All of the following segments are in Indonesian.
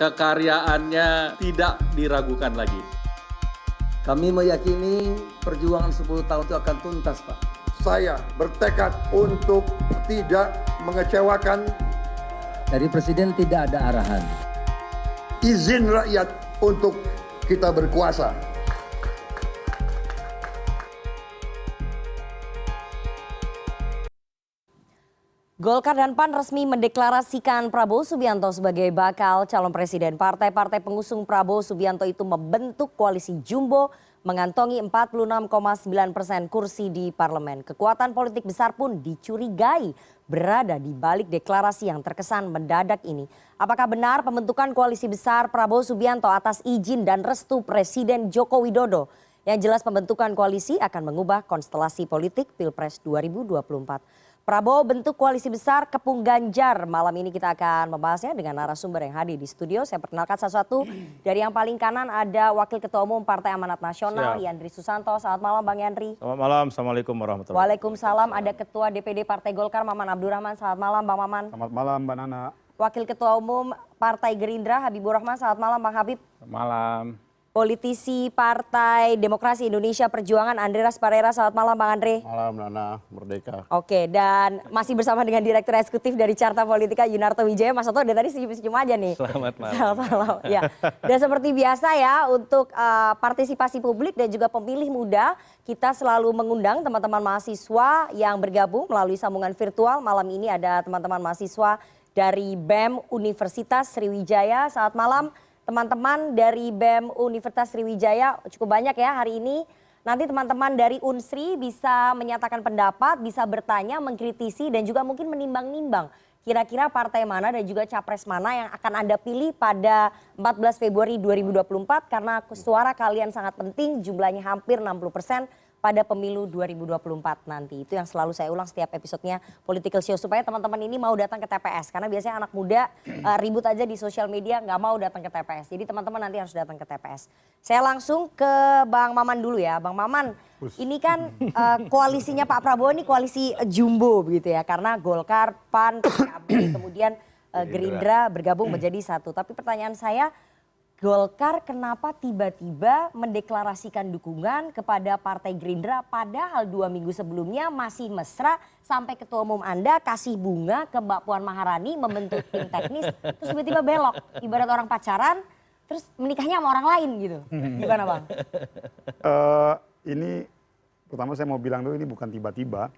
kekaryaannya tidak diragukan lagi. Kami meyakini perjuangan 10 tahun itu akan tuntas, Pak. Saya bertekad untuk tidak mengecewakan. Dari Presiden tidak ada arahan. Izin rakyat untuk kita berkuasa. Golkar dan PAN resmi mendeklarasikan Prabowo Subianto sebagai bakal calon presiden. Partai-partai pengusung Prabowo Subianto itu membentuk koalisi jumbo mengantongi 46,9% kursi di parlemen. Kekuatan politik besar pun dicurigai berada di balik deklarasi yang terkesan mendadak ini. Apakah benar pembentukan koalisi besar Prabowo Subianto atas izin dan restu Presiden Joko Widodo? Yang jelas pembentukan koalisi akan mengubah konstelasi politik Pilpres 2024. Prabowo bentuk koalisi besar kepung Ganjar. Malam ini kita akan membahasnya dengan narasumber yang hadir di studio. Saya perkenalkan satu-satu. Dari yang paling kanan ada Wakil Ketua Umum Partai Amanat Nasional, Yandri Susanto. Selamat malam Bang Yandri. Selamat malam, Assalamualaikum warahmatullahi wabarakatuh. Waalaikumsalam. Ada Ketua DPD Partai Golkar, Maman Abdurrahman. Selamat malam Bang Maman. Selamat malam Mbak Nana. Wakil Ketua Umum Partai Gerindra, Habibur Rahman. Selamat malam Bang Habib. Selamat malam. Politisi Partai Demokrasi Indonesia Perjuangan, Andreas Parera. Selamat malam Bang Andre. Malam Nana, merdeka. Oke, dan masih bersama dengan Direktur Eksekutif dari Carta Politika, Yunarto Wijaya. Mas Soto dari tadi senyum-senyum aja nih. Selamat malam. Selamat malam. Ya. Dan seperti biasa ya, untuk partisipasi publik dan juga pemilih muda, kita selalu mengundang teman-teman mahasiswa yang bergabung melalui sambungan virtual. Malam ini ada teman-teman mahasiswa dari BEM Universitas Sriwijaya. Selamat malam. Teman-teman dari BEM Universitas Sriwijaya cukup banyak ya hari ini. Nanti teman-teman dari Unsri bisa menyatakan pendapat, bisa bertanya, mengkritisi dan juga mungkin menimbang-nimbang. Kira-kira partai mana dan juga capres mana yang akan Anda pilih pada 14 Februari 2024 karena suara kalian sangat penting, jumlahnya hampir 60% pada pemilu 2024 nanti. Itu yang selalu saya ulang setiap episodenya Political Show supaya teman-teman ini mau datang ke TPS karena biasanya anak muda ribut aja di sosial media nggak mau datang ke TPS. Jadi teman-teman nanti harus datang ke TPS. Saya langsung ke Bang Maman dulu ya. Bang Maman, ini kan koalisinya Pak Prabowo ini koalisi jumbo begitu ya karena Golkar, PAN, PKB, kemudian Gerindra bergabung menjadi satu. Tapi pertanyaan saya, Golkar kenapa tiba-tiba mendeklarasikan dukungan kepada Partai Gerindra padahal 2 minggu sebelumnya masih mesra sampai Ketua Umum Anda kasih bunga ke Mbak Puan Maharani membentuk tim teknis terus tiba-tiba belok ibarat orang pacaran terus menikahnya sama orang lain gitu. Gimana Bang? Ini pertama saya mau bilang dulu ini bukan tiba-tiba.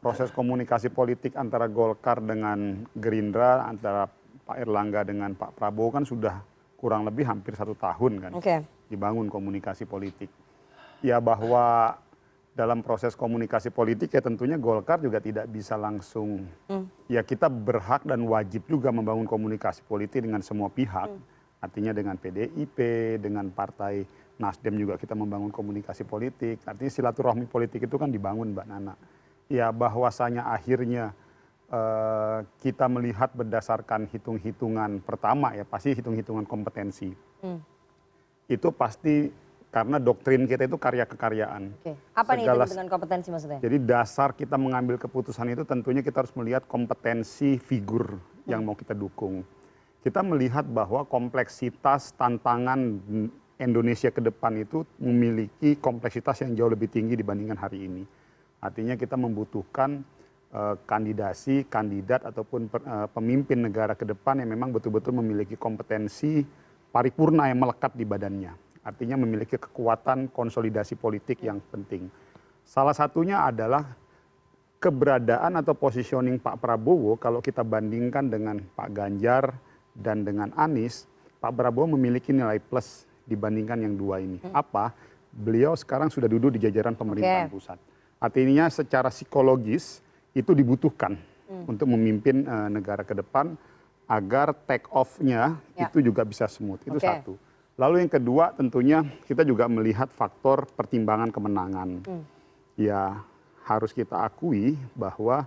Proses komunikasi politik antara Golkar dengan Gerindra, antara Pak Erlangga dengan Pak Prabowo kan sudah kurang lebih hampir 1 tahun kan dibangun komunikasi politik. Ya bahwa dalam proses komunikasi politik ya tentunya Golkar juga tidak bisa langsung, ya kita berhak dan wajib juga membangun komunikasi politik dengan semua pihak. Artinya dengan PDIP, dengan Partai Nasdem juga kita membangun komunikasi politik. Artinya silaturahmi politik itu kan dibangun Mbak Nana. Ya bahwasanya akhirnya kita melihat berdasarkan hitung-hitungan pertama ya pasti hitung-hitungan kompetensi. Itu pasti karena doktrin kita itu karya kekayaan. Apa nih hitung-hitungan kompetensi maksudnya? Jadi dasar kita mengambil keputusan itu tentunya kita harus melihat kompetensi figur yang mau kita dukung. Kita melihat bahwa kompleksitas tantangan Indonesia ke depan itu memiliki kompleksitas yang jauh lebih tinggi dibandingkan hari ini. Artinya kita membutuhkan kandidasi, kandidat ataupun pemimpin negara ke depan yang memang betul-betul memiliki kompetensi paripurna yang melekat di badannya. Artinya memiliki kekuatan konsolidasi politik yang penting. Salah satunya adalah keberadaan atau positioning Pak Prabowo kalau kita bandingkan dengan Pak Ganjar dan dengan Anies, Pak Prabowo memiliki nilai plus dibandingkan yang dua ini. Apa? Beliau sekarang sudah duduk di jajaran pemerintahan pusat. Artinya secara psikologis itu dibutuhkan untuk memimpin negara ke depan agar take off-nya itu juga bisa smooth. Itu satu. Lalu yang kedua tentunya kita juga melihat faktor pertimbangan kemenangan. Ya harus kita akui bahwa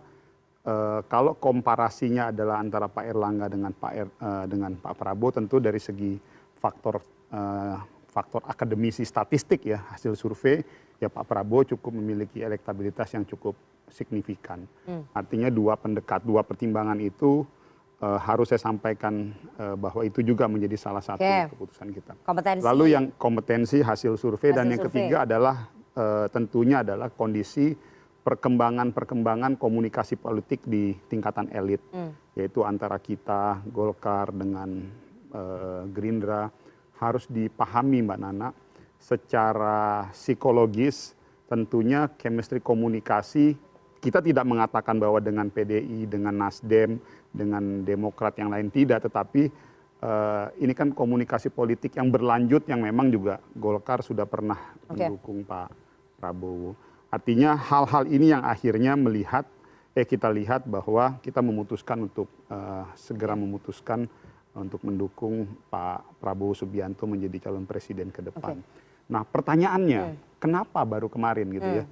kalau komparasinya adalah antara Pak Erlangga dengan Pak Prabowo tentu dari segi faktor akademisi statistik ya hasil survei ya Pak Prabowo cukup memiliki elektabilitas yang cukup signifikan. Artinya dua pertimbangan itu harus saya sampaikan bahwa itu juga menjadi salah satu keputusan kita. Kompetensi. Lalu yang kompetensi hasil survei dan yang ketiga adalah tentunya adalah kondisi perkembangan komunikasi politik di tingkatan elit, yaitu antara kita Golkar dengan Gerindra harus dipahami Mbak Nana secara psikologis. Tentunya chemistry komunikasi kita tidak mengatakan bahwa dengan PDI, dengan Nasdem, dengan Demokrat yang lain tidak, tetapi ini kan komunikasi politik yang berlanjut yang memang juga Golkar sudah pernah mendukung Pak Prabowo. Artinya hal-hal ini yang akhirnya kita lihat bahwa kita memutuskan untuk segera memutuskan untuk mendukung Pak Prabowo Subianto menjadi calon presiden ke depan. Nah pertanyaannya, kenapa baru kemarin gitu ya?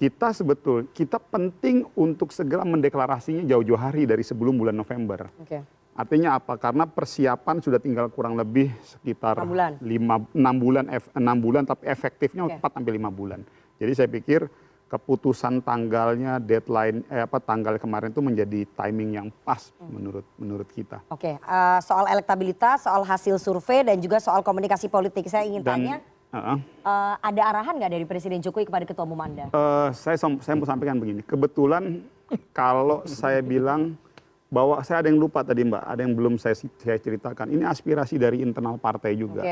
Kita penting untuk segera mendeklarasinya jauh-jauh hari dari sebelum bulan November. Artinya apa? Karena persiapan sudah tinggal kurang lebih sekitar 6 bulan, tapi efektifnya 4 sampai 5 bulan. Jadi saya pikir keputusan tanggalnya, deadline, tanggal kemarin itu menjadi timing yang pas menurut kita. Soal elektabilitas, soal hasil survei dan juga soal komunikasi politik, saya ingin tanya. Ada arahan nggak dari Presiden Jokowi kepada Ketua Umum Anda? Saya mau sampaikan begini, kebetulan kalau saya bilang bahwa saya ada yang lupa tadi Mbak, ada yang belum saya ceritakan. Ini aspirasi dari internal partai juga.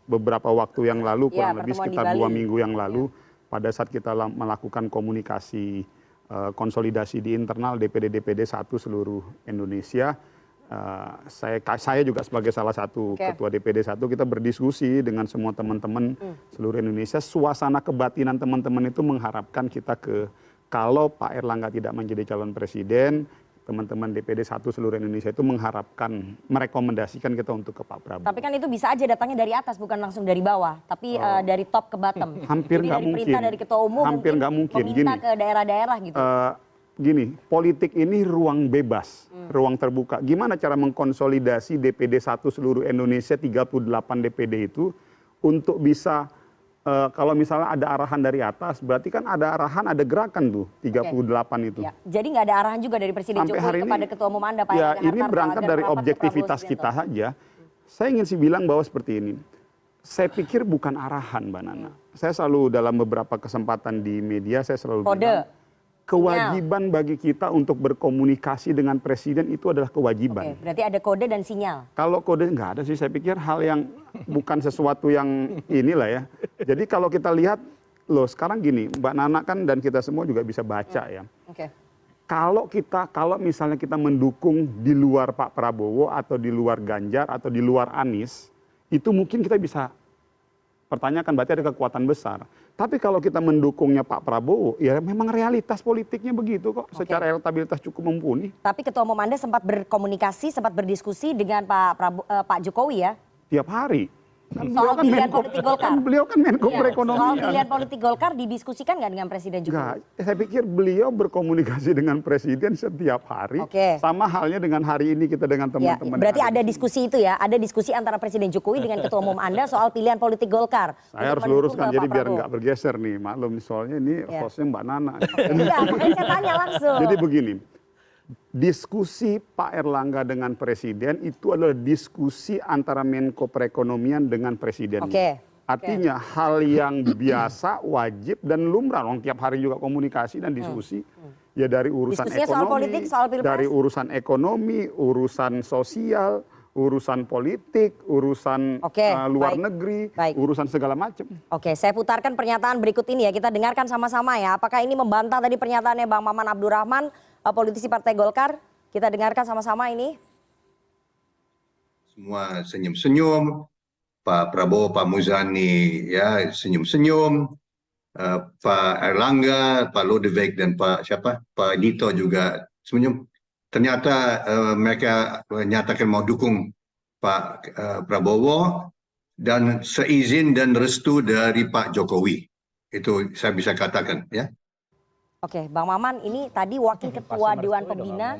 Beberapa waktu yang lalu, kurang lebih sekitar 2 minggu yang lalu, pada saat kita melakukan komunikasi konsolidasi di internal DPD 1 seluruh Indonesia, saya juga sebagai salah satu ketua DPD 1, kita berdiskusi dengan semua teman-teman seluruh Indonesia. Suasana kebatinan teman-teman itu mengharapkan kita kalau Pak Erlangga tidak menjadi calon presiden, teman-teman DPD 1 seluruh Indonesia itu merekomendasikan kita untuk ke Pak Prabowo. Tapi kan itu bisa aja datangnya dari atas, bukan langsung dari bawah, tapi dari top ke bottom. Hampir nggak mungkin. Perintah dari Ketua Umum hampir nggak mungkin. Meminta ke daerah-daerah gitu. Gini, politik ini ruang bebas, ruang terbuka. Gimana cara mengkonsolidasi DPD 1 seluruh Indonesia, 38 DPD itu untuk bisa, kalau misalnya ada arahan dari atas, berarti kan ada arahan, ada gerakan tuh, 38 itu. Jadi nggak ada arahan juga dari Presiden Jokowi kepada Ketua Umum Anda, Pak Erlangga ini berangkat dari objektivitas kita saja. Saya ingin bilang bahwa seperti ini. Saya pikir bukan arahan, Mbak Nana. Saya selalu dalam beberapa kesempatan di media, saya selalu bilang, kewajiban bagi kita untuk berkomunikasi dengan presiden itu adalah kewajiban. Berarti ada kode dan sinyal. Kalau kode nggak ada sih, saya pikir hal yang bukan sesuatu yang inilah ya. Jadi kalau kita lihat, sekarang gini, Mbak Nana kan dan kita semua juga bisa baca ya. Kalau misalnya kita mendukung di luar Pak Prabowo atau di luar Ganjar atau di luar Anies, itu mungkin kita bisa pertanyakan, berarti ada kekuatan besar. Tapi kalau kita mendukungnya Pak Prabowo, ya memang realitas politiknya begitu kok. Secara elektabilitas cukup mumpuni. Tapi Ketua Umum Anda sempat berkomunikasi, sempat berdiskusi dengan Pak Jokowi ya? Tiap hari. Soal pilihan politik Golkar. Beliau kan Menko Perekonomian. Soal pilihan politik Golkar didiskusikan nggak dengan Presiden Jokowi? Nggak, saya pikir beliau berkomunikasi dengan Presiden setiap hari. Sama halnya dengan hari ini kita dengan teman-teman. Berarti ada diskusi itu ya, ada diskusi antara Presiden Jokowi dengan Ketua Umum Anda soal pilihan politik Golkar. Saya harus luruskan jadi biar nggak bergeser nih, maklum soalnya ini hostnya Mbak Nana. Iya, makanya saya tanya langsung. Jadi begini. Diskusi Pak Erlangga dengan Presiden itu adalah diskusi antara Menko Perekonomian dengan Presiden. Artinya hal yang biasa, wajib dan lumrah. Tiap hari juga komunikasi dan diskusi. Ya dari urusan ekonomi, soal politik, soal pilpres. Dari urusan ekonomi, urusan sosial, urusan politik, urusan luar negeri, urusan segala macam. Saya putarkan pernyataan berikut ini ya, kita dengarkan sama-sama ya. Apakah ini membantah tadi pernyataannya Bang Maman Abdurrahman, politisi Partai Golkar? Kita dengarkan sama-sama ini. Semua senyum-senyum, Pak Prabowo, Pak Muzani ya senyum-senyum, Pak Erlangga, Pak Lodewijk dan Pak Dito juga senyum. Ternyata mereka menyatakan mau dukung Pak Prabowo dan seizin dan restu dari Pak Jokowi. Itu saya bisa katakan ya. Bang Maman, ini tadi Wakil Ketua Dewan Pembina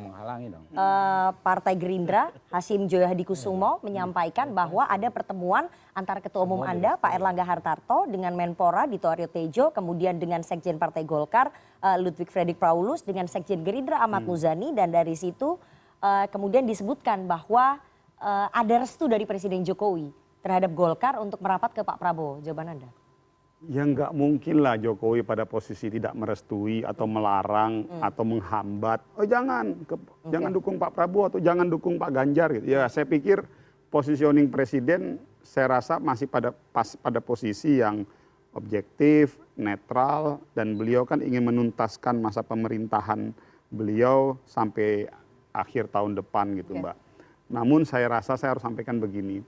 Partai Gerindra, Hasyim Joyo Hadikusumo, menyampaikan bahwa ada pertemuan antara Ketua Umum Anda, Pak Erlangga Hartarto, dengan Menpora Dito Aryo Tejo, kemudian dengan Sekjen Partai Golkar, Ludwig Fredrik Paulus, dengan Sekjen Gerindra Ahmad Muzani, dan dari situ kemudian disebutkan bahwa ada restu dari Presiden Jokowi terhadap Golkar untuk merapat ke Pak Prabowo. Jawaban Anda? Ya nggak mungkin lah Jokowi pada posisi tidak merestui atau melarang atau menghambat. Oh jangan dukung Pak Prabowo atau jangan dukung Pak Ganjar gitu. Ya saya pikir positioning presiden saya rasa masih pada posisi yang objektif, netral, dan beliau kan ingin menuntaskan masa pemerintahan beliau sampai akhir tahun depan gitu Mbak. Namun saya rasa saya harus sampaikan begini.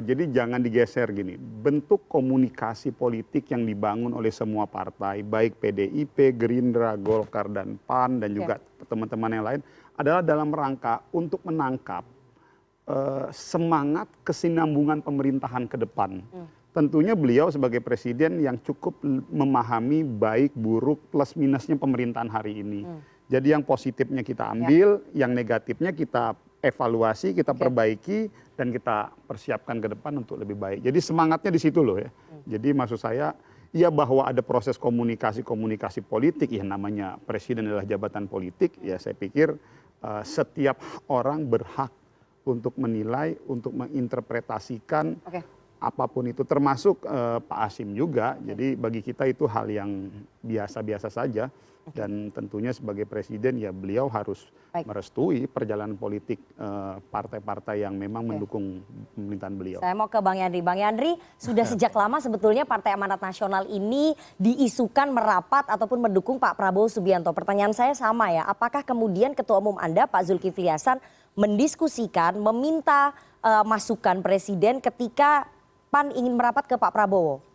Jadi jangan digeser gini, bentuk komunikasi politik yang dibangun oleh semua partai, baik PDIP, Gerindra, Golkar, dan PAN, dan juga teman-teman yang lain, adalah dalam rangka untuk menangkap semangat kesinambungan pemerintahan ke depan. Tentunya beliau sebagai presiden yang cukup memahami baik, buruk, plus minusnya pemerintahan hari ini. Jadi yang positifnya kita ambil, yang negatifnya kita evaluasi, kita perbaiki, dan kita persiapkan ke depan untuk lebih baik. Jadi semangatnya di situ loh ya. Jadi maksud saya, ya bahwa ada proses komunikasi politik, ya namanya presiden adalah jabatan politik, ya saya pikir setiap orang berhak untuk menilai, untuk menginterpretasikan apapun itu, termasuk Pak Hasyim juga. Jadi bagi kita itu hal yang biasa-biasa saja. Dan tentunya sebagai presiden ya beliau harus merestui perjalanan politik partai-partai yang memang mendukung pemerintahan beliau. Saya mau ke Bang Yandri. Bang Yandri, sudah sejak lama sebetulnya Partai Amanat Nasional ini diisukan merapat ataupun mendukung Pak Prabowo Subianto. Pertanyaan saya sama ya, apakah kemudian Ketua Umum Anda Pak Zulkifli Hasan mendiskusikan, meminta masukan Presiden ketika PAN ingin merapat ke Pak Prabowo?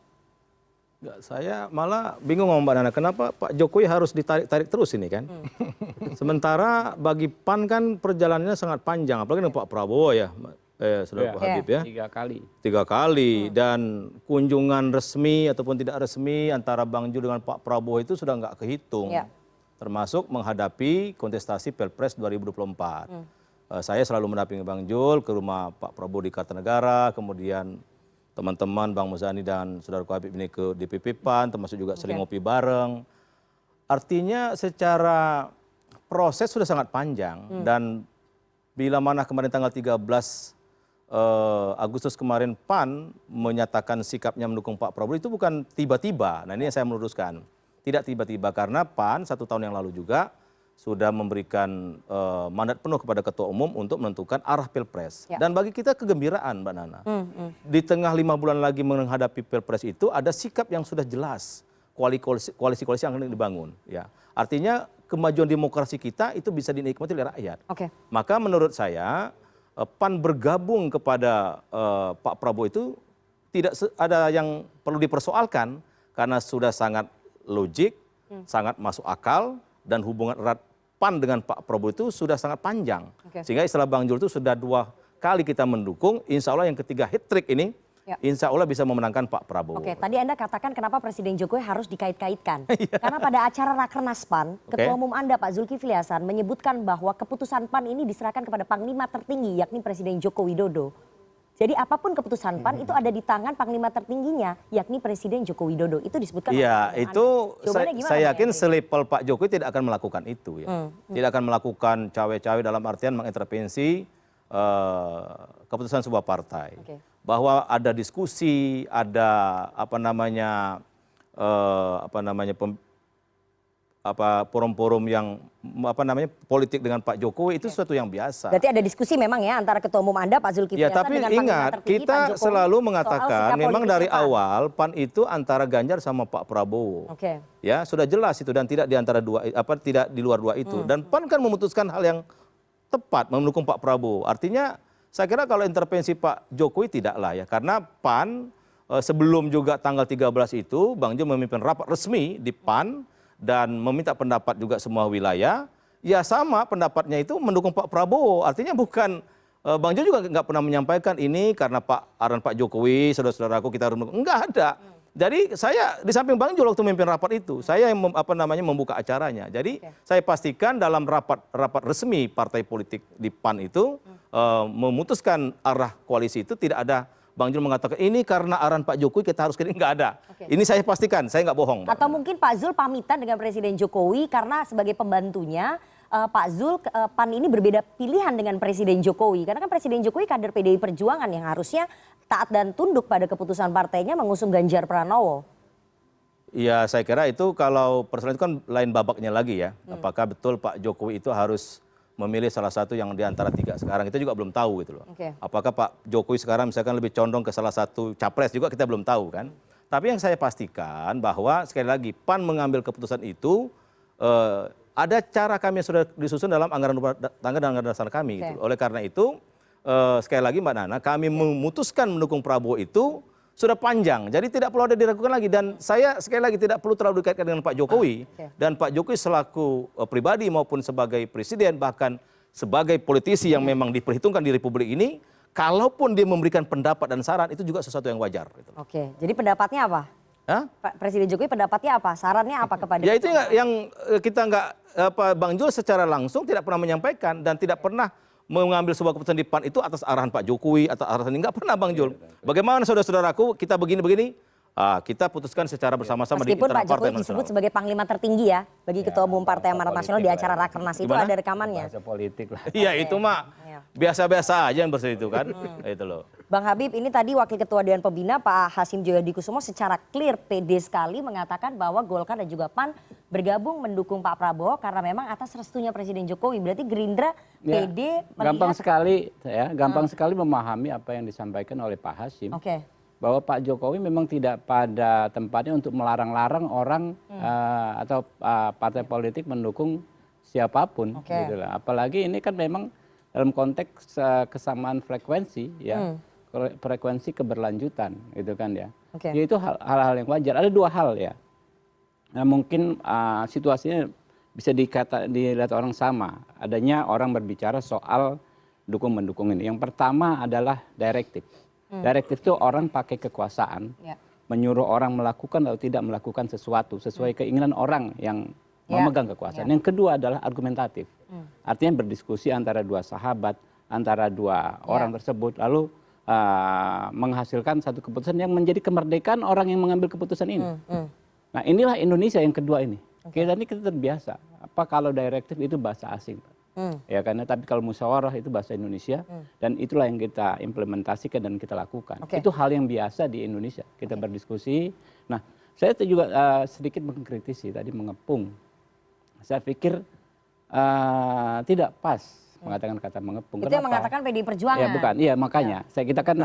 Enggak, saya malah bingung sama Mbak Nana, kenapa Pak Jokowi harus ditarik-tarik terus ini kan? Sementara bagi PAN kan perjalanannya sangat panjang, apalagi dengan Pak Prabowo ya, Saudara Pak Habib ya. 3 kali. 3 kali, dan kunjungan resmi ataupun tidak resmi antara Bang Jul dengan Pak Prabowo itu sudah nggak kehitung. Termasuk menghadapi kontestasi Pilpres 2024. Saya selalu mendampingi Bang Jul ke rumah Pak Prabowo di Kartanegara, kemudian teman-teman Bang Muzani dan Saudara Habib ini ke DPP PAN, termasuk juga sering ngopi bareng. Artinya secara proses sudah sangat panjang, dan bila mana kemarin tanggal 13 Agustus kemarin PAN menyatakan sikapnya mendukung Pak Prabowo, itu bukan tiba-tiba. Nah ini yang saya meluruskan. Tidak tiba-tiba, karena PAN 1 tahun yang lalu juga sudah memberikan mandat penuh kepada Ketua Umum untuk menentukan arah Pilpres. Dan bagi kita kegembiraan Mbak Nana. Di tengah 5 bulan lagi menghadapi Pilpres itu ada sikap yang sudah jelas. Koalisi-koalisi yang akan dibangun. Ya. Artinya kemajuan demokrasi kita itu bisa dinikmati oleh rakyat. Maka menurut saya PAN bergabung kepada Pak Prabowo itu tidak ada yang perlu dipersoalkan. Karena sudah sangat logik, sangat masuk akal, dan hubungan erat PAN dengan Pak Prabowo itu sudah sangat panjang. Sehingga istilah Bang Jul itu sudah 2 kali kita mendukung, insya Allah yang ketiga hat-trick ini, insya Allah bisa memenangkan Pak Prabowo. Tadi Anda katakan kenapa Presiden Jokowi harus dikait-kaitkan. Karena pada acara Rakernas PAN, Ketua Umum Anda Pak Zulkifli Hasan menyebutkan bahwa keputusan PAN ini diserahkan kepada Panglima tertinggi, yakni Presiden Joko Widodo. Jadi apapun keputusan PAN itu ada di tangan Panglima tertingginya, yakni Presiden Joko Widodo. Itu disebutkan. Iya, itu saya yakin selepel Pak Jokowi tidak akan melakukan itu ya. Tidak akan melakukan cawe-cawe dalam artian mengintervensi keputusan sebuah partai. Bahwa ada diskusi, ada forum-forum yang politik dengan Pak Jokowi itu sesuatu yang biasa. Berarti ada diskusi memang ya antara Ketua Umum Anda Pak Zulkifli Hasan tapi dengan ingat, tertinggi, kita Pak Jokowi, selalu mengatakan memang dari PAN. awal PAN itu antara Ganjar sama Pak Prabowo. Ya, sudah jelas itu, dan tidak di antara tidak di luar 2 itu. Dan PAN kan memutuskan hal yang tepat, mendukung Pak Prabowo. Artinya saya kira kalau intervensi Pak Jokowi tidaklah ya, karena PAN sebelum juga tanggal 13 itu Bang Jul memimpin rapat resmi di PAN dan meminta pendapat juga semua wilayah, ya sama pendapatnya itu mendukung Pak Prabowo. Artinya bukan, Bang Jul juga nggak pernah menyampaikan ini karena arahan Pak Jokowi, saudara-saudaraku kita harus mendukung. Enggak ada. Jadi saya di samping Bang Jul waktu memimpin rapat itu, saya yang membuka acaranya. Jadi saya pastikan dalam rapat resmi partai politik di PAN itu memutuskan arah koalisi itu tidak ada Bang Jul mengatakan ini karena arahan Pak Jokowi kita harus nggak ada. Ini saya pastikan, saya nggak bohong. Atau mungkin Pak Zul pamitan dengan Presiden Jokowi karena sebagai pembantunya Pak Zul, PAN ini berbeda pilihan dengan Presiden Jokowi. Karena kan Presiden Jokowi kader PDI Perjuangan yang harusnya taat dan tunduk pada keputusan partainya mengusung Ganjar Pranowo. Ya saya kira itu kalau persoalan itu kan lain babaknya lagi ya. Apakah betul Pak Jokowi itu harus memilih salah satu yang di antara tiga sekarang, kita juga belum tahu gitu loh. Apakah Pak Jokowi sekarang misalkan lebih condong ke salah satu capres juga kita belum tahu kan. Tapi yang saya pastikan bahwa sekali lagi PAN mengambil keputusan itu ada cara kami yang sudah disusun dalam anggaran rumah tangga dan anggaran dasar kami. Gitu. Oleh karena itu sekali lagi Mbak Nana, kami memutuskan mendukung Prabowo itu sudah panjang, jadi tidak perlu ada diragukan lagi. Dan saya sekali lagi tidak perlu terlalu dikaitkan dengan Pak Jokowi. Dan Pak Jokowi selaku pribadi maupun sebagai presiden, bahkan sebagai politisi yang memang diperhitungkan di Republik ini, kalaupun dia memberikan pendapat dan saran, itu juga sesuatu yang wajar. Gitu. Oke, jadi pendapatnya apa? Hah? Pak Presiden Jokowi pendapatnya apa? Sarannya apa kepada? Ya itu yang kita nggak, Bang Jul secara langsung tidak pernah menyampaikan dan tidak pernah mengambil sebuah keputusan di PAN itu atas arahan Pak Jokowi, atas arahan ini nggak pernah Bang Jul. Bagaimana saudara-saudaraku kita begini-begini, kita putuskan secara bersama-sama di internal partai. Meskipun Pak Jokowi disebut sebagai panglima tertinggi ya bagi Ketua Umum Partai Amanat Nasional di acara Rakernas itu ada rekamannya. Bahasa politik lah. Iya itu mah biasa-biasa aja yang bersih itu kan, itu loh. Bang Habib, ini tadi Wakil Ketua Dewan Pembina Pak Hasyim Joyadikusumo secara clear pede sekali mengatakan bahwa Golkar dan juga PAN bergabung mendukung Pak Prabowo karena memang atas restunya Presiden Jokowi. Berarti Gerindra pede gampang sekali memahami apa yang disampaikan oleh Pak Hasyim. Bahwa Pak Jokowi memang tidak pada tempatnya untuk melarang-larang orang atau partai politik mendukung siapapun. Gitu lah. Apalagi ini kan memang dalam konteks kesamaan frekuensi ya. Frekuensi keberlanjutan gitu kan ya. Ya itu hal-hal yang wajar. Ada dua hal ya. Nah, mungkin situasinya bisa dilihat orang sama. Adanya orang berbicara soal dukung-mendukung ini. Yang pertama adalah direktif. Direktif itu orang pakai kekuasaan, menyuruh orang melakukan atau tidak melakukan sesuatu sesuai keinginan orang yang memegang kekuasaan. Yang kedua adalah argumentatif. Artinya berdiskusi antara dua sahabat, antara dua orang tersebut, lalu menghasilkan satu keputusan yang menjadi kemerdekaan orang yang mengambil keputusan ini. Nah inilah Indonesia yang kedua ini. Kita terbiasa. Apa kalau direktif itu bahasa asing, ya karena tapi kalau musyawarah itu bahasa Indonesia dan itulah yang kita implementasikan dan kita lakukan. Itu hal yang biasa di Indonesia. Kita berdiskusi. Nah saya juga sedikit mengkritisi tadi mengepung. Saya pikir tidak pas mengatakan kata mengepung. Itu yang mengatakan PDI Perjuangan. Ya bukan, iya makanya. Kita kan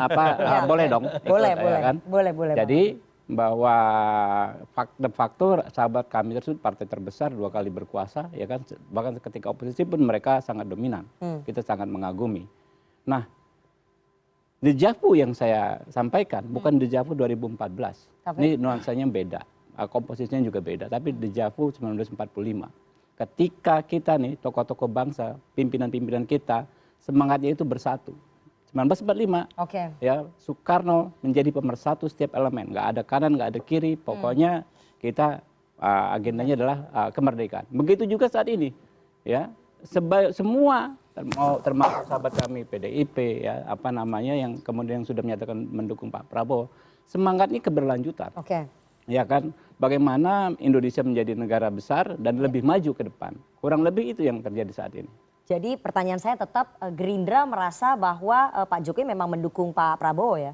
boleh dong. Boleh. Jadi bahwa de facto sahabat kami tersebut partai terbesar 2 kali berkuasa, ya kan. Bahkan ketika oposisi pun mereka sangat dominan. Kita sangat mengagumi. Nah, dejavu yang saya sampaikan bukan dejavu 2014. Ini nuansanya beda. Komposisinya juga beda. Tapi dejavu 1945. Ketika kita nih tokoh-tokoh bangsa, pimpinan-pimpinan kita semangatnya itu bersatu. 1945, ya Soekarno menjadi pemersatu setiap elemen, nggak ada kanan, nggak ada kiri, pokoknya kita agendanya adalah kemerdekaan. Begitu juga saat ini, ya semua termasuk sahabat kami PDIP, ya apa namanya yang kemudian sudah menyatakan mendukung Pak Prabowo, semangatnya keberlanjutan. Ya kan, bagaimana Indonesia menjadi negara besar dan lebih maju ke depan. Kurang lebih itu yang terjadi saat ini. Jadi pertanyaan saya tetap Gerindra merasa bahwa Pak Jokowi memang mendukung Pak Prabowo ya?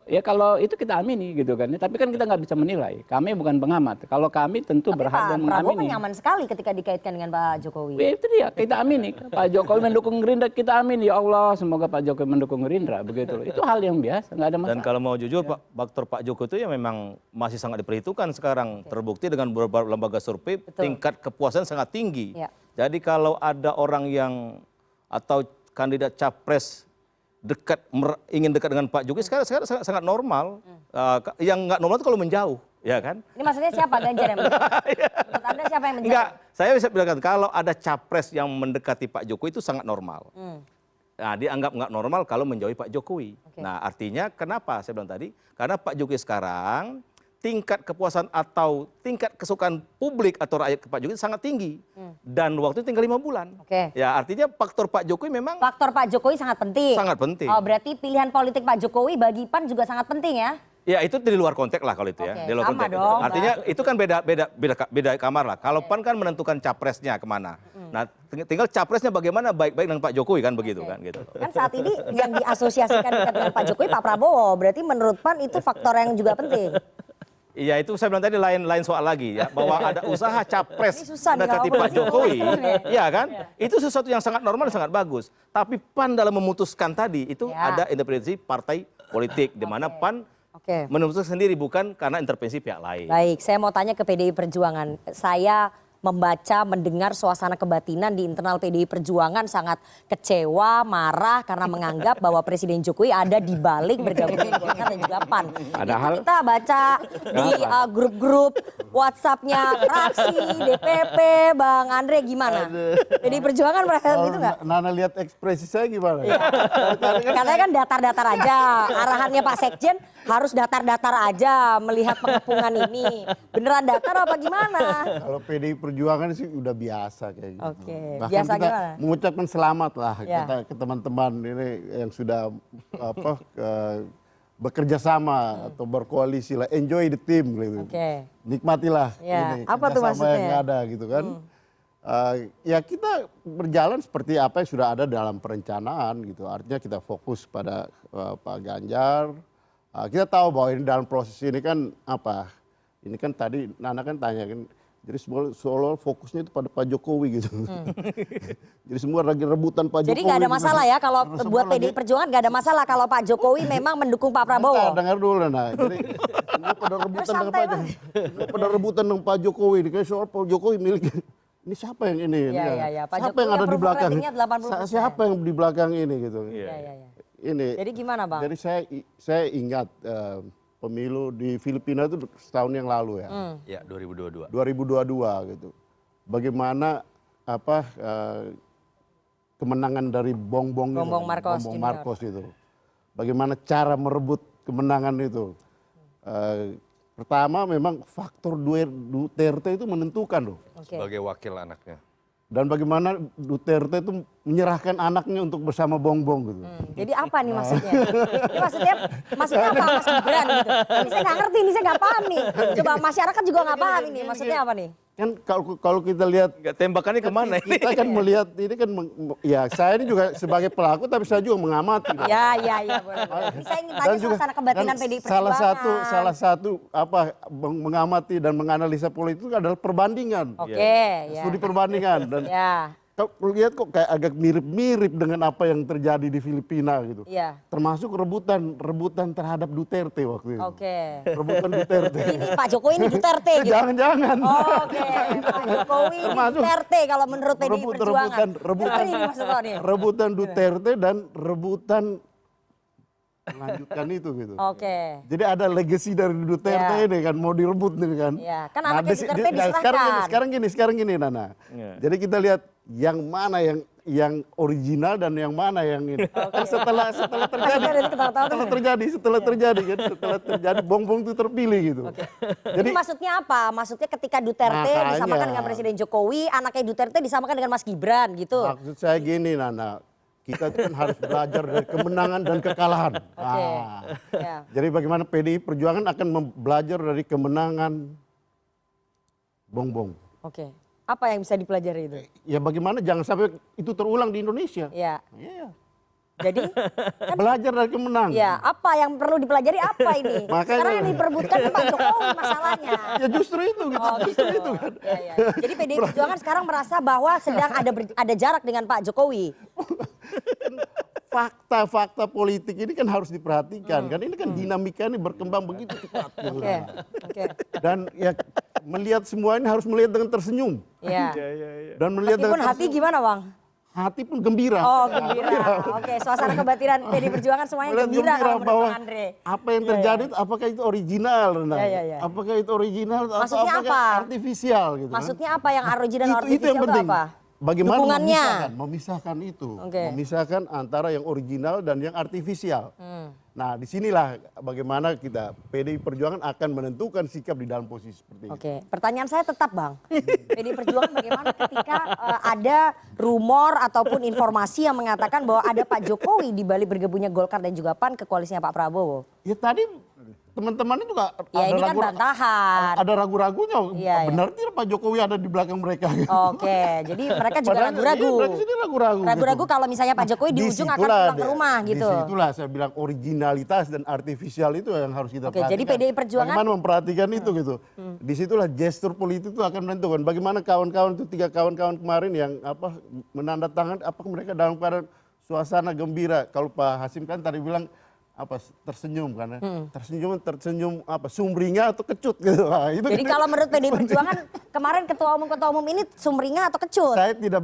Ya kalau itu kita amini gitu kan. Tapi kan kita nggak bisa menilai. Kami bukan pengamat. Kalau kami tentu berhak dan mengamini. Pak Prabowo nyaman sekali ketika dikaitkan dengan Pak Jokowi. Ya itu dia, kita amini. Pak Jokowi mendukung Gerindra, kita amini. Ya Allah, semoga Pak Jokowi mendukung Gerindra. Begitu loh. Itu hal yang biasa, nggak ada masalah. Dan kalau mau jujur, faktor Pak Jokowi itu ya memang masih sangat diperhitungkan sekarang. Terbukti dengan beberapa lembaga survei, tingkat kepuasan sangat tinggi. Jadi kalau ada orang yang atau kandidat capres ingin dekat dengan Pak Jokowi sekarang sangat normal. Yang nggak normal itu kalau menjauh, ya kan? Ini maksudnya siapa Ganjar yang menjauh? Menurut Anda siapa yang menjauh? Enggak, saya bisa bilang kalau ada capres yang mendekati Pak Jokowi itu sangat normal. Nah, dianggap nggak normal kalau menjauhi Pak Jokowi. Nah, artinya kenapa saya bilang tadi? Karena Pak Jokowi sekarang tingkat kepuasan atau tingkat kesukaan publik atau rakyat ke Pak Jokowi sangat tinggi. Dan waktu itu tinggal 5 bulan. Ya artinya faktor Pak Jokowi memang... Faktor Pak Jokowi sangat penting. Sangat penting. Oh berarti pilihan politik Pak Jokowi bagi PAN juga sangat penting ya? Ya itu di luar konteks lah kalau itu ya. Oke, Di luar sama konteks. dong, Artinya itu kan beda kamar lah. Kalau PAN kan menentukan capresnya kemana. Nah tinggal capresnya bagaimana baik-baik dengan Pak Jokowi kan begitu kan gitu. Kan saat ini yang diasosiasikan dengan Pak Jokowi Pak Prabowo, berarti menurut PAN itu faktor yang juga penting. Iya itu saya bilang tadi lain soal lagi ya, bahwa ada usaha capres Ini susah nih mendekati kalau Pak Jokowi, ngomongin. ya kan? Itu sesuatu yang sangat normal, sangat bagus. Tapi PAN dalam memutuskan tadi itu Ya. ada intervensi partai politik, di mana PAN Oke. memutuskan sendiri bukan karena intervensi pihak lain. Baik, saya mau tanya ke PDI Perjuangan. Saya membaca, mendengar suasana kebatinan di internal PDI Perjuangan sangat kecewa, marah karena menganggap bahwa Presiden Jokowi ada di balik bergabung dengan Golkar dan juga PAN. Padahal- Itu kita baca di grup-grup WhatsApp-nya fraksi, DPP, Bang Andre gimana? PDI Perjuangan merasa gitu nggak? Nana lihat ekspresi saya gimana? Katanya kan datar-datar aja. Arahannya Pak Sekjen harus datar-datar aja melihat pengepungan ini. Beneran datar apa gimana? Kalau PDI Perjuangan sih udah biasa kayak gitu. Oke, Bahkan biasa kita gimana? mengucapkan selamat lah Ya. ke teman-teman ini yang sudah bekerja sama atau berkoalisi lah. Enjoy the team gitu. Oke. Nikmatilah Ya, ini apa tuh kerjasama maksudnya? yang ada gitu kan. Ya kita berjalan seperti apa yang sudah ada dalam perencanaan gitu. Artinya kita fokus pada Pak Ganjar. Kita tahu bahwa ini dalam proses ini kan apa? Ini kan tadi Nana kan tanya kan. Jadi seolah fokusnya itu pada Pak Jokowi gitu. Jadi semua lagi rebutan Pak Jokowi. Jadi nggak ada masalah ya kalau Semua buat lagi- PDI Perjuangan nggak ada masalah kalau Pak Jokowi memang mendukung Pak Prabowo. Bentar, dengar dulu Nana. Jadi ini pada rebutan dengan santai Pak Jokowi. Ini pada rebutan dengan Pak Jokowi. Ini kayak soal Pak Jokowi milik. Ini siapa yang ini? Iya, Ini ya. iya, iya. Pak Siapa Jokowi yang ada di approval belakang? ratingnya 80%. Siapa yang di belakang ini gitu? Iya, iya, iya. Ini. Jadi gimana Bang? Jadi saya ingat pemilu di Filipina itu setahun yang lalu ya. Ya 2022. 2022 gitu. Bagaimana apa kemenangan dari Bongbong itu, Bongbong Marcos Bongbong Junior. Marcos itu. Bagaimana cara merebut kemenangan itu. Pertama memang faktor Duterte itu menentukan loh. Oke. Sebagai wakil anaknya. Dan bagaimana Duterte itu menyerahkan anaknya untuk bersama Bongbong gitu. Jadi apa nih maksudnya? Ini maksudnya apa Mas Gibran gitu? Ini saya nggak ngerti, ini saya nggak paham nih. Coba masyarakat juga nggak paham ini. Maksudnya apa nih? Kan kalau kita lihat Nggak, tembakannya kemana ini? kita kan melihat ini kan ya saya ini juga sebagai pelaku tapi saya juga mengamati. Ya, boleh. Ini saya ingin tanya suasana kebatinan dan PDI Perjuangan. salah satu apa mengamati dan menganalisa politik itu adalah perbandingan. Oke, ya. Studi perbandingan dan Ya, kau lihat kok kayak agak mirip-mirip dengan apa yang terjadi di Filipina gitu. iya. Termasuk rebutan terhadap Duterte waktu itu. Oke. Rebutan Duterte. Jadi ini Pak Jokowi ini Duterte gitu. Jangan-jangan. Oke, Pak Jokowi ini Termasuk Duterte kalau menurut PDI Perjuangan. rebutan Ini maksud lo nih. rebutan Duterte dan rebutan melanjutkan itu gitu. Oke. Jadi ada legacy dari Duterte Ya. ini kan mau direbut nih kan. Iya, kan anaknya Duterte diserahkan. Sekarang gini Nana. Iya. Jadi kita lihat yang mana yang original dan yang mana yang ini. Kan setelah terjadi Maksudnya ketawa-tawa tuh. setelah terjadi Bongbong itu terpilih gitu. Jadi maksudnya apa? Maksudnya ketika Duterte Makanya. disamakan dengan Presiden Jokowi, anaknya Duterte disamakan dengan Mas Gibran gitu. Maksud saya gini Nana, kita kan harus belajar dari kemenangan dan kekalahan. Oke. Ya. Jadi bagaimana PDI Perjuangan akan belajar dari kemenangan Bongbong. Oke. Apa yang bisa dipelajari itu? Ya bagaimana jangan sampai itu terulang di Indonesia. Ya. Iya. Jadi Belajar dari kemenangan. ya, apa yang perlu dipelajari apa ini? Makanya- Sekarang yang diperebutkan kan Pak Jokowi masalahnya. Ya justru itu gitu. Oh, Justru gitu. itu kan. Ya, ya. Jadi PDI Perjuangan sekarang merasa bahwa sedang ada jarak dengan Pak Jokowi. Fakta-fakta politik ini kan harus diperhatikan kan. Ini kan dinamika ini berkembang begitu cepat. gitu. Oke. Oke. Dan ya melihat semua ini harus melihat dengan tersenyum. Ya. Dan melihat Meskipun dengan hati gimana, Bang? hati pun gembira. Oh, gembira. Oke, suasana kebatinan PDI Perjuangan semuanya Melihat gembira kalau menurut bahwa Bang Andre. apa yang terjadi itu apakah itu original Nah? Ya, ya, ya. Apakah itu original atau Maksudnya apakah apa? artifisial gitu kan? Maksudnya apa yang original itu artificial yang penting. apa? Bagaimana Dukungannya. memisahkan itu, Oke. memisahkan antara yang original dan yang artifisial. Nah, disinilah bagaimana kita PDI Perjuangan akan menentukan sikap di dalam posisi seperti itu. Oke, pertanyaan saya tetap Bang. PDI Perjuangan bagaimana ketika ada rumor ataupun informasi yang mengatakan bahwa ada Pak Jokowi di balik bergabungnya Golkar dan juga PAN ke koalisinya Pak Prabowo? Ya tadi teman-temannya juga Ya ini kan bantahan. ada ragu-ragunya. Iya, iya. Benar tidak Pak Jokowi ada di belakang mereka? Gitu. Oke, jadi mereka juga Padahal, ragu-ragu. iya, mereka sendiri ragu-ragu. Ragu-ragu gitu. kalau misalnya Pak Jokowi di ujung akan pulang ke rumah gitu. Disitulah saya bilang originalitas dan artifisial itu yang harus kita Oke, perhatikan. jadi PDI Perjuangan bagaimana memperhatikan itu gitu. Disitulah gestur politik itu akan menentukan. Bagaimana kawan-kawan itu 3 kawan-kawan kemarin yang menandatangani apakah mereka dalam keadaan suasana gembira. Kalau Pak Hasim kan tadi bilang tersenyum kan, tersenyum sumringah atau kecut gitu. Nah, itu jadi kalau menurut PDI Perjuangan kemarin ketua umum ini sumringah atau kecut? saya tidak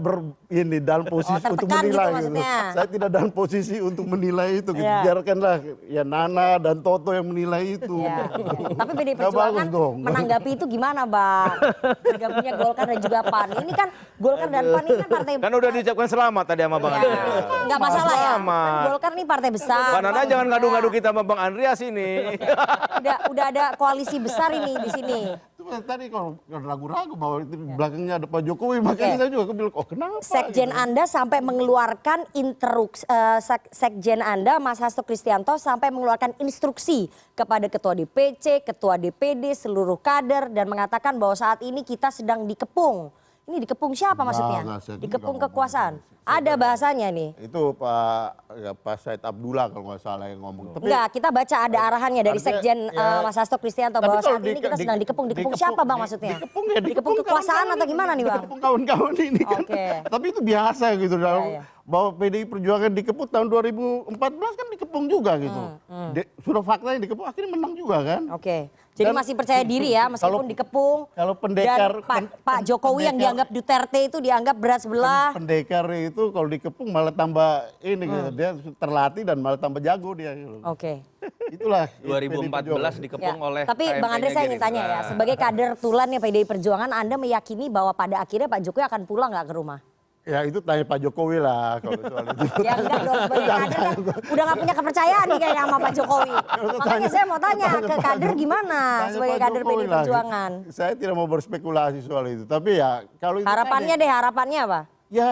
dalam posisi untuk menilai gitu gitu. maksudnya. Saya tidak dalam posisi untuk menilai itu gitu. Ya. Biarkanlah ya Nana dan Toto yang menilai itu. Ya, ya. Tapi PDI Nggak Perjuangan bagus dong. menanggapi itu gimana, Bang? Bergabungnya Golkar dan juga PAN. Ini kan Golkar dan PAN ini kan partai Kan udah diucapkan selamat tadi sama Bang Andreas. Nggak masalah ya. Selamat. Kan Golkar nih partai besar. Bang Nana jangan ngadu-ngadu kita sama Bang Andreas ini. Udah ada koalisi besar ini di sini. Itu kan tadi kalau ragu-ragu bahwa itu belakangnya ada Pak Jokowi, makanya saya juga bilang, kenapa? Sekjen gitu. Anda sampai mengeluarkan Sekjen Anda, Mas Hasto Kristianto, sampai mengeluarkan instruksi kepada Ketua DPC, Ketua DPD, seluruh kader, dan mengatakan bahwa saat ini kita sedang dikepung. Ini dikepung siapa maksudnya? saya Dikepung nggak kekuasaan. ngomong. Ada bahasanya nih. Itu Pak Said Abdullah kalau nggak salah yang ngomong. Enggak, kita baca ada arahannya dari artinya, Sekjen ya, Mas Hasto Kristianto tapi bahwa kalau saat ini kita sedang dikepung. Dikepung siapa Bang maksudnya? Dikepung Dikepung kekuasaan atau gimana nih Bang? Dikepung kawan-kawan ini kan. Oke. Tapi itu biasa gitu dalam iya. bahwa PDI Perjuangan dikepung tahun 2014 kan dikepung juga gitu. Sudah faktanya dikepung akhirnya menang juga kan. Oke. Jadi Dan- masih percaya diri ya meskipun dikepung. Kalau pendekar Dan Pak Jokowi yang dianggap Duterte itu dianggap berat sebelah. pendekar itu kalau dikepung malah tambah ini gitu. Dia terlatih dan malah tambah jago dia gitu. Oke. Itulah 2014 dikepung Ya. oleh Tapi Bang Andre KMP-nya saya ingin tanya ya, Gerindra. sebagai kader tulannya PDI Perjuangan, Anda meyakini bahwa pada akhirnya Pak Jokowi akan pulang nggak ke rumah? Ya itu tanya Pak Jokowi lah kalau soal itu. Ya enggak dong, sebagai kader kan udah nggak punya kepercayaan nih kayaknya sama Pak Jokowi. Makanya saya mau tanya ke kader gimana Tanya sebagai Pak kader Jokowi PDI lah. Perjuangan. Saya tidak mau berspekulasi soal itu. Tapi ya kalau itu Harapannya tadi, deh, harapannya apa? ya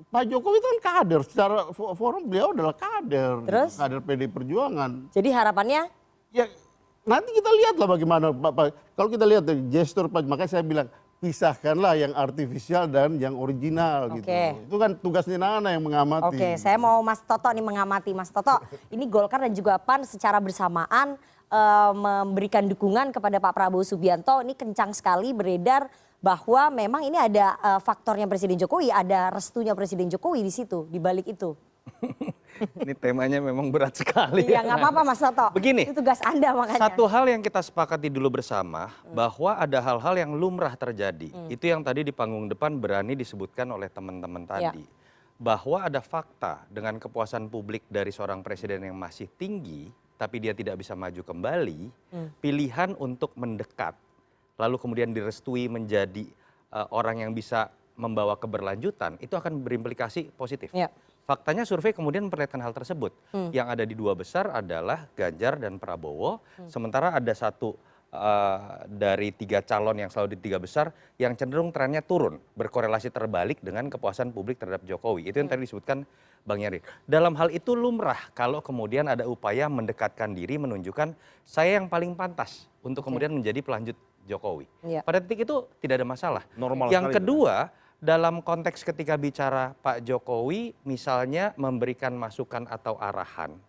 Pak Jokowi itu kan kader. Secara forum beliau adalah kader. Terus? Kader PDI Perjuangan. Jadi harapannya? Ya nanti kita lihatlah bagaimana kalau kita lihat dari gestur Pak, makanya saya bilang pisahkanlah yang artifisial dan yang original gitu. Oke. Itu kan tugasnya Nana yang mengamati. Oke, saya mau Mas Toto nih mengamati. Mas Toto, ini Golkar dan juga PAN secara bersamaan memberikan dukungan kepada Pak Prabowo Subianto. Ini kencang sekali beredar bahwa memang ini ada faktornya Presiden Jokowi, ada restunya Presiden Jokowi di situ, di balik itu. Ini temanya memang berat sekali. Iya, nggak apa-apa Mas Toto. Begini, itu tugas Anda makanya. Satu hal yang kita sepakati dulu bersama, bahwa ada hal-hal yang lumrah terjadi. Itu yang tadi di panggung depan berani disebutkan oleh teman-teman tadi. Bahwa ada fakta dengan kepuasan publik dari seorang presiden yang masih tinggi, tapi dia tidak bisa maju kembali, pilihan untuk mendekat, lalu kemudian direstui menjadi orang yang bisa membawa keberlanjutan, itu akan berimplikasi positif. Ya. Faktanya survei kemudian memperlihatkan hal tersebut. Yang ada di 2 besar adalah Ganjar dan Prabowo, sementara ada satu dari 3 calon yang selalu di 3 besar yang cenderung trennya turun, berkorelasi terbalik dengan kepuasan publik terhadap Jokowi. Itu yang tadi disebutkan Bang Yari. Dalam hal itu lumrah kalau kemudian ada upaya mendekatkan diri, menunjukkan saya yang paling pantas untuk kemudian menjadi pelanjut Jokowi. Ya. Pada titik itu tidak ada masalah. Normal Yang sekali kedua, dalam konteks ketika bicara Pak Jokowi misalnya memberikan masukan atau arahan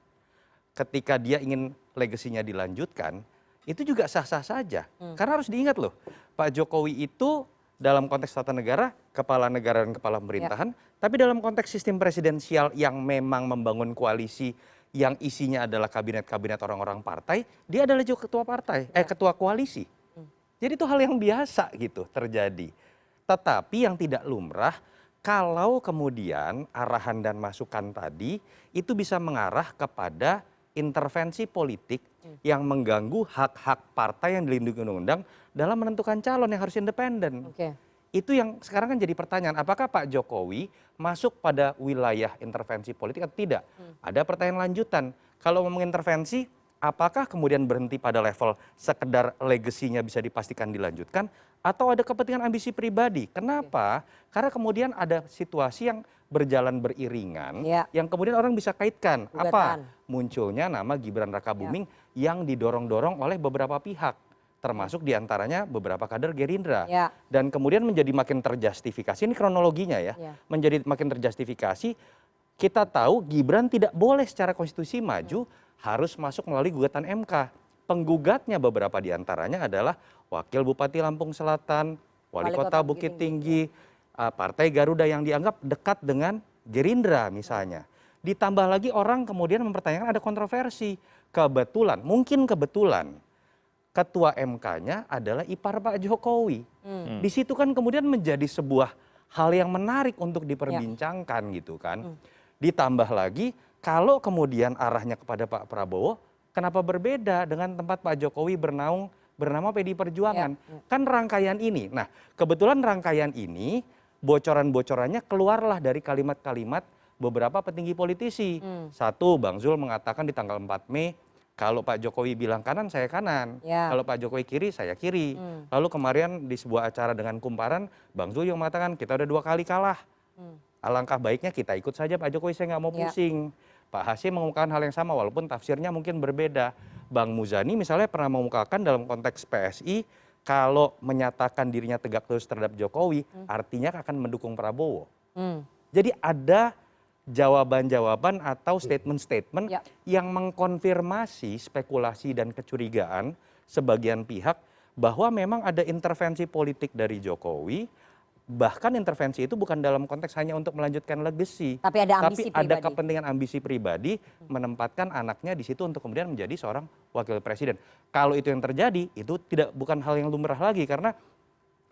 ketika dia ingin legasinya dilanjutkan, itu juga sah-sah saja. Karena harus diingat loh, Pak Jokowi itu dalam konteks tata negara, kepala negara dan kepala pemerintahan, tapi dalam konteks sistem presidensial yang memang membangun koalisi yang isinya adalah kabinet-kabinet orang-orang partai, dia adalah juga ketua partai, ketua koalisi. Jadi itu hal yang biasa gitu terjadi. Tetapi yang tidak lumrah, kalau kemudian arahan dan masukan tadi itu bisa mengarah kepada intervensi politik yang mengganggu hak-hak partai yang dilindungi undang-undang dalam menentukan calon yang harus independen. Oke. Itu yang sekarang kan jadi pertanyaan, apakah Pak Jokowi masuk pada wilayah intervensi politik atau tidak? Ada pertanyaan lanjutan, kalau mau mengintervensi, apakah kemudian berhenti pada level sekedar legasinya bisa dipastikan dilanjutkan atau ada kepentingan ambisi pribadi? Kenapa? Karena kemudian ada situasi yang berjalan beriringan yang kemudian orang bisa kaitkan. Apa? Munculnya nama Gibran Rakabuming yang didorong-dorong oleh beberapa pihak, termasuk diantaranya beberapa kader Gerindra. Dan kemudian menjadi makin terjustifikasi, ini kronologinya ya, menjadi makin terjustifikasi. Kita tahu Gibran tidak boleh secara konstitusi maju, harus masuk melalui gugatan MK. Penggugatnya beberapa diantaranya adalah Wakil Bupati Lampung Selatan, Wali Kota Bukit Tinggi, Partai Garuda yang dianggap dekat dengan Gerindra misalnya. Ditambah lagi orang kemudian mempertanyakan ada kontroversi. Kebetulan, mungkin kebetulan, ketua MK-nya adalah ipar Pak Jokowi. Di situ kan kemudian menjadi sebuah hal yang menarik untuk diperbincangkan gitu kan. Ditambah lagi kalau kemudian arahnya kepada Pak Prabowo, kenapa berbeda dengan tempat Pak Jokowi bernama PDI Perjuangan? Kan rangkaian ini. Nah, kebetulan rangkaian ini bocoran-bocorannya keluarlah dari kalimat-kalimat beberapa petinggi politisi. Satu, Bang Zul mengatakan di tanggal 4 Mei, kalau Pak Jokowi bilang kanan, saya kanan. Kalau Pak Jokowi kiri, saya kiri. Lalu kemarin di sebuah acara dengan Kumparan, Bang Zul yang mengatakan kita udah 2 kali kalah. Alangkah baiknya kita ikut saja Pak Jokowi, saya nggak mau pusing. Pak Hasyim mengungkapkan hal yang sama walaupun tafsirnya mungkin berbeda. Bang Muzani misalnya pernah mengungkapkan dalam konteks PSI, kalau menyatakan dirinya tegak lurus terhadap Jokowi, artinya akan mendukung Prabowo. Jadi ada jawaban-jawaban atau statement-statement yang mengkonfirmasi spekulasi dan kecurigaan sebagian pihak bahwa memang ada intervensi politik dari Jokowi. Bahkan intervensi itu bukan dalam konteks hanya untuk melanjutkan legacy, tapi ada kepentingan ambisi pribadi menempatkan anaknya di situ untuk kemudian menjadi seorang wakil presiden. Kalau itu yang terjadi, itu bukan hal yang lumrah lagi, karena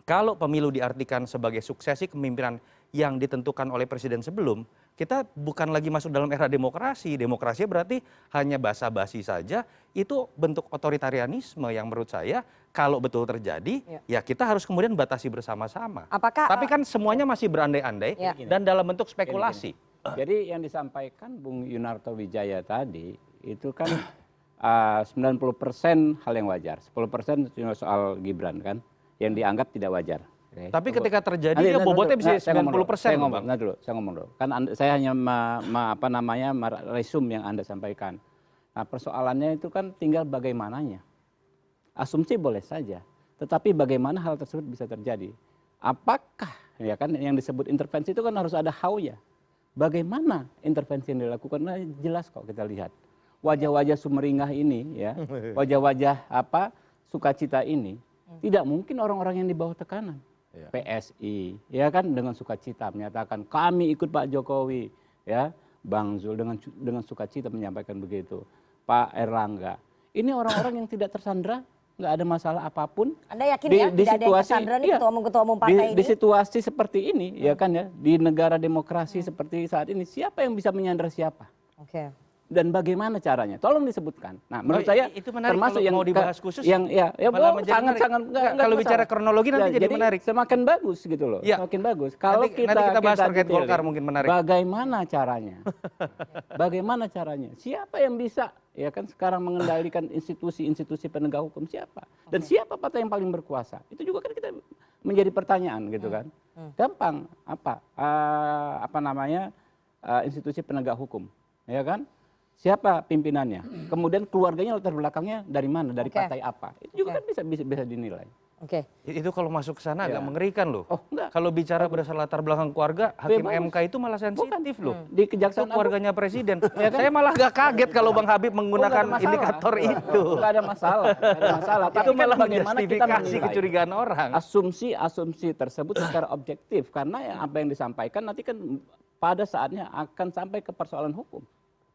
kalau pemilu diartikan sebagai suksesi kepemimpinan yang ditentukan oleh presiden sebelum, kita bukan lagi masuk dalam era demokrasi. Demokrasi berarti hanya basa-basi saja, itu bentuk otoritarianisme yang menurut saya kalau betul terjadi, ya kita harus kemudian batasi bersama-sama. Tapi kan semuanya masih berandai-andai dan dalam bentuk spekulasi. Jadi yang disampaikan Bung Yunarto Wijaya tadi, itu kan 90% hal yang wajar. 10% soal Gibran kan, yang dianggap tidak wajar. Tapi ketika terjadi ya bobotnya bisa 90%. Saya ngomong dulu. Kan saya hanya resum yang Anda sampaikan. Nah, persoalannya itu kan tinggal bagaimananya. Asumsi boleh saja, tetapi bagaimana hal tersebut bisa terjadi? Apakah ya kan yang disebut intervensi itu kan harus ada how ya. Bagaimana intervensi yang dilakukan? Nah, jelas kok kita lihat. Wajah-wajah sumeringah ini ya, wajah-wajah sukacita ini, tidak mungkin orang-orang yang di bawah tekanan. PSI ya kan dengan sukacita menyatakan kami ikut Pak Jokowi, ya. Bang Zul dengan sukacita menyampaikan begitu. Pak Erlangga. Ini orang-orang yang tidak tersandra, nggak ada masalah apapun. Anda yakin ya tidak ada yang tersandra nih ketua umum partai ini? Di situasi seperti ini ya kan ya, di negara demokrasi seperti saat ini, siapa yang bisa menyandra siapa? Dan bagaimana caranya? Tolong disebutkan. Nah, menurut saya itu menarik, termasuk yang mau dibahas khusus. Sangat kalau bicara kronologi nanti jadi menarik. Semakin bagus gitu loh. Semakin bagus. Kalau nanti kita bahas terkait Golkar mungkin menarik. Bagaimana caranya? Bagaimana caranya? Siapa yang bisa ya kan sekarang mengendalikan institusi-institusi penegak hukum, siapa? Dan siapa partai yang paling berkuasa? Itu juga kan kita menjadi pertanyaan gitu kan. Gampang institusi penegak hukum, ya kan? Siapa pimpinannya? Kemudian keluarganya latar belakangnya dari mana? Dari partai apa? Itu juga kan bisa dinilai. Itu kalau masuk ke sana agak mengerikan loh. Enggak. Kalau bicara berdasar latar belakang keluarga, hakim MK itu malah sensitif loh. Di Kejaksaan keluarganya presiden. Saya malah gak kaget kalau Bang Habib menggunakan indikator itu. Enggak ada masalah. Itu malah menjustifikasi kecurigaan orang. Asumsi tersebut secara objektif, karena apa yang disampaikan nanti kan pada saatnya akan sampai ke persoalan hukum.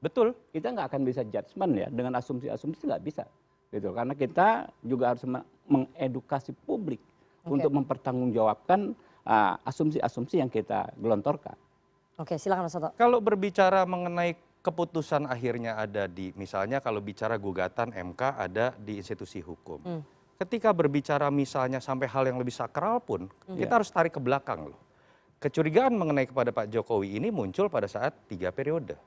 Betul. Kita nggak akan bisa judgement ya dengan asumsi-asumsi, nggak bisa gitu, karena kita juga harus mengedukasi publik untuk mempertanggungjawabkan asumsi-asumsi yang kita gelontorkan. Silakan Mas Soto. Kalau berbicara mengenai keputusan akhirnya ada di, misalnya kalau bicara gugatan MK ada di institusi hukum. Ketika berbicara misalnya sampai hal yang lebih sakral pun, kita harus tarik ke belakang loh. Kecurigaan mengenai kepada Pak Jokowi ini muncul pada saat 3 periode.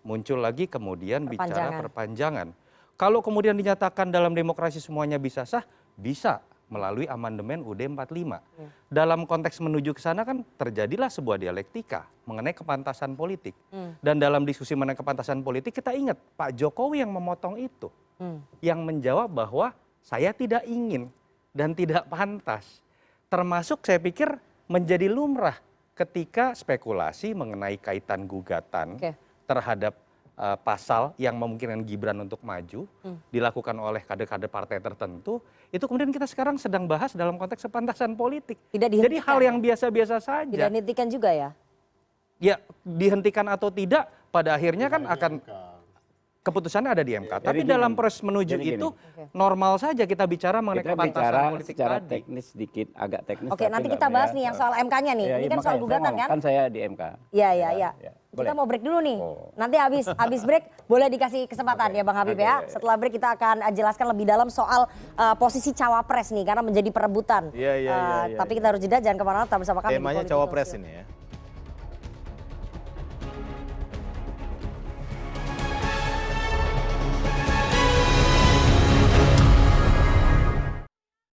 Muncul lagi kemudian bicara perpanjangan. Kalau kemudian dinyatakan dalam demokrasi semuanya bisa sah, bisa melalui amandemen UUD 45. Dalam konteks menuju ke sana kan terjadilah sebuah dialektika mengenai kepantasan politik. Dan dalam diskusi mengenai kepantasan politik kita ingat Pak Jokowi yang memotong itu. Yang menjawab bahwa saya tidak ingin dan tidak pantas. Termasuk saya pikir menjadi lumrah ketika spekulasi mengenai kaitan gugatan terhadap pasal yang memungkinkan Gibran untuk maju dilakukan oleh kader-kader partai tertentu, itu kemudian kita sekarang sedang bahas dalam konteks kepantasan politik. Jadi hal yang biasa-biasa saja. Tidak dihentikan juga ya? Ya dihentikan atau tidak pada akhirnya kan akan keputusannya ada di MK. Tapi dalam proses menuju itu normal saja kita bicara mengenai kepantasan politik secara tadi. teknis sedikit, agak teknis. Oke, nanti kita bahas nih yang soal MK-nya nih. Ini kan soal gugatan kan? Kan saya di MK. Iya. Kita mau break dulu nih. Nanti habis break boleh dikasih kesempatan ya Bang Habib ya. Setelah break kita akan jelaskan lebih dalam soal posisi cawapres nih karena menjadi perebutan. Iya. Tapi kita harus jeda, jangan kemana-mana, tetap bersama kami. Temanya cawapres ini ya.